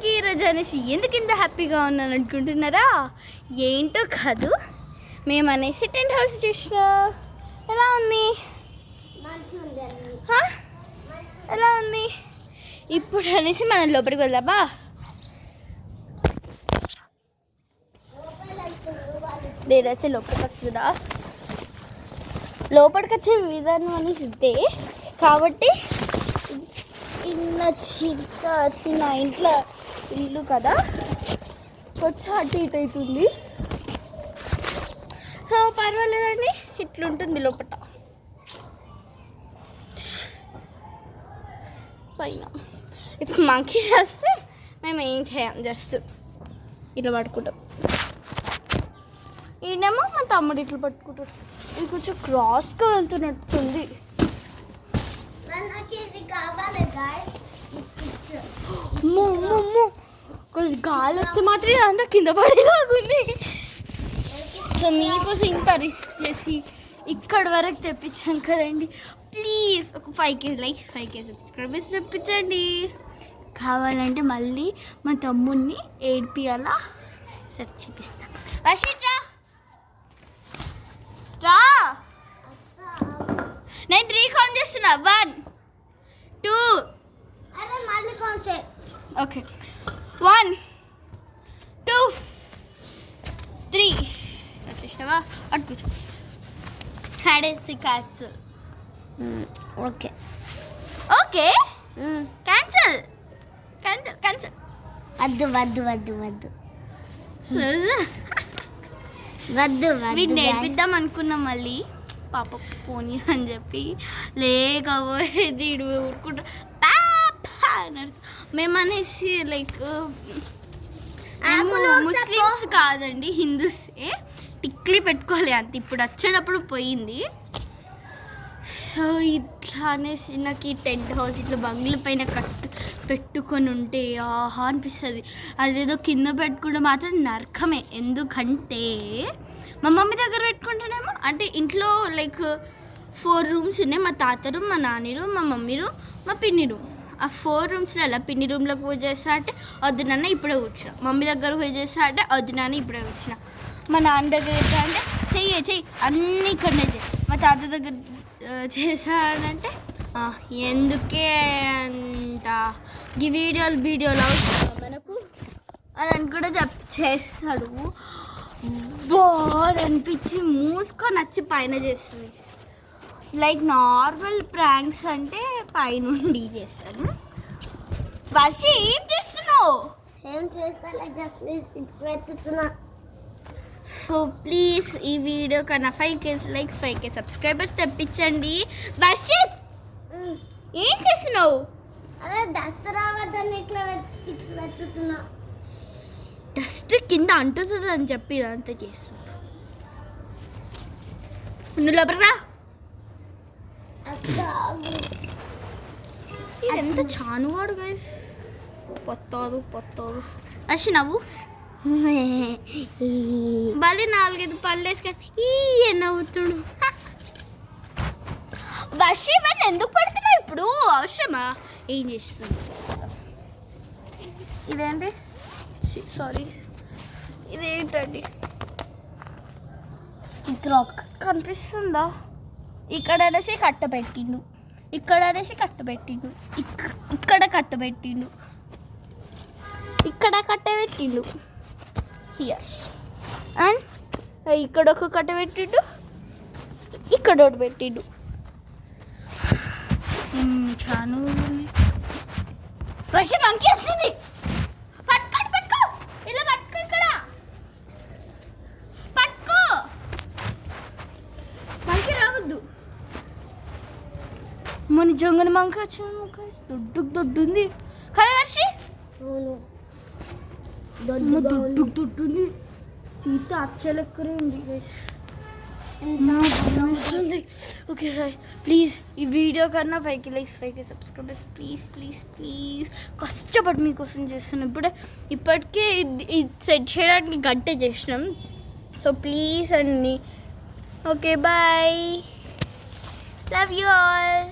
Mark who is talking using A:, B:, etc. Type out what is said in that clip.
A: ఏంటికి ఈరోజు అనేసి ఎందుకు ఇంత హ్యాపీగా ఉన్నాను అనుకుంటున్నారా? ఏంటో కాదు, మేము అనేసి టెంట్ హౌస్ చేసిన. ఎలా ఉంది? ఎలా ఉంది? ఇప్పుడు అనేసి మనం లోపలికి వెళ్దామా? నేనైతే లోపలికి వస్తుందా? లోపలికి వచ్చే విధానం అనేసి ఇద్దే కాబట్టి చిన్న ఇంట్లో ఇల్లు కదా, కొంచెం అటు ఇటు అవుతుంది. సో పర్వాలేదండి, ఇట్లుంటుంది లోపల. పైన ఇప్పుడు మంకీ చేస్తే మేము ఏం చేయం, జస్ట్ ఇట్లా పట్టుకుంటాం. ఈయనేమో మా తమ్ముడు ఇట్లా పట్టుకుంటాడు. ఇది కొంచెం క్రాస్గా వెళ్తున్నట్టుంది. కొంచెం గాలి వస్తే మాత్రం అంతా కింద పడేలాగుంది. సో మీకోసం ఇంత రిస్క్ చేసి ఇక్కడ వరకు తెప్పించాం కదండి. ప్లీజ్ ఒక 5K లైక్ 5K సబ్స్క్రైబర్స్ తెప్పించండి. కావాలంటే మళ్ళీ మా తమ్ముడిని ఏడిపియాలా సెర్చ్ చేపిస్తా. వర్షిత్ రా రా, నేను 3 కౌంట్ చేస్తున్నా. 1 2 ఓకే 1 2 3 వచ్చేసినావా? అటు కూర్చో. హ్యాడేసి cancel. Okay okay cancel cancel cancel. వద్దు వద్దు వద్దు వద్దు వద్దు. వీడు నేర్పిద్దాం అనుకున్నాం, మళ్ళీ పాప పోనీ అని చెప్పి లేకపోయేది ఇడు ఊరుకుంటా మేము అనేసి. లైక్ ముస్లిమ్స్ కాదండి, హిందూసే. టిక్లీ పెట్టుకోవాలి అంత. ఇప్పుడు వచ్చేటప్పుడు పోయింది. సో ఇట్లా అనేసి నాకు ఈ టెంట్ హౌస్ ఇట్లా బంగ్ల పైన పెట్టుకొని ఉంటే ఆహా అనిపిస్తుంది. అదేదో కింద పెట్టుకుంటే మాత్రం నరకమే. ఎందుకంటే మా మమ్మీ దగ్గర పెట్టుకుంటేనేమో అంటే ఇంట్లో లైక్ 4 రూమ్స్ ఉన్నాయి. మా తాత రూమ్, మా నాని రూమ్, మా మమ్మీ రూమ్, మా పిన్ని రూమ్. ఆ 4 రూమ్స్లో అలా పిన్ని రూమ్లోకి పూజ చేస్తా అంటే వద్దు నాన్న ఇప్పుడే కూర్చున్నా. మమ్మీ దగ్గర పూజ చేస్తా అంటే వద్దు నాన్న ఇప్పుడే కూర్చున్నా. మా నాన్న దగ్గర చేస్తా అంటే చెయ్యి అన్నీ ఇక్కడనే చెయ్యి. మా తాత దగ్గర చేశానంటే ఎందుకే అంత ఈ వీడియోలు అవసరం మనకు అని కూడా చేస్తాడు. బోర్ అనిపించి మూసుకొని వచ్చి పైన చేస్తుంది. లైక్ నార్మల్ ప్రాంక్స్ అంటే పైనుండి చేస్తాను. వర్షి ఏం చేస్తున్నావు?
B: ఏం చేస్తా, జస్ట్ పెట్టుతున్నా.
A: సో ప్లీజ్ ఈ వీడియో కన్నా 5K likes 5K subscribers తెప్పించండి. Varshith ఏం చేస్తున్నావు?
B: అదే డస్ట్ రావద్దని ఇట్లా స్టిక్స్ పెట్టుతున్నా.
A: డస్ట్ కింద అంటుతుంది అని చెప్పి ఇదంతా చేస్తున్నా. నువ్వు లోపలికి రా. ఎంత చానువాడు గైస్. పొత్తాదు అసి నవ్వు. మళ్ళీ 4-5 పళ్ళు వేసుకొని ఈ నవ్వుతుడు. వర్షి వాళ్ళు ఎందుకు పడుతున్నావు ఇప్పుడు? అవసరమా? ఏం చేస్తుంది? ఇదేంటి? సారీ, ఇదేంటండి? ఇక్కడ కనిపిస్తుందా? ఇక్కడ అనేసి కట్టబెట్టిండు, ఇక్కడ అనేసి కట్టబెట్టిండు, ఇక్కడ కట్టబెట్టిండు, ఇక్కడ కట్టబెట్టిండు హియర్. అండ్ ఇక్కడ ఒక కట్టబెట్టిండు, ఇక్కడ ఒకటి పెట్టిండు. చాను వర్షం మంకీ వచ్చింది. పట్టుకో ఇలా పట్టుకో, ఇక్కడ పట్టుకో. మంకీ రావద్దు. మన జంగన మంకీ వచ్చింది. దొడ్డుంది కదా వర్షి? దొడ్డుంది. తీత అచ్చలెక్కరే ఉంది. ఓకే ప్లీజ్ ఈ వీడియో కన్నా 5K likes 5K subscribers please కష్టపడి మీకోసం చేస్తున్నాం. ఇప్పటికే ఇది సెట్ చేయడానికి గంట చేసినాం. సో ప్లీజ్ అండి. Okay bye, love you all.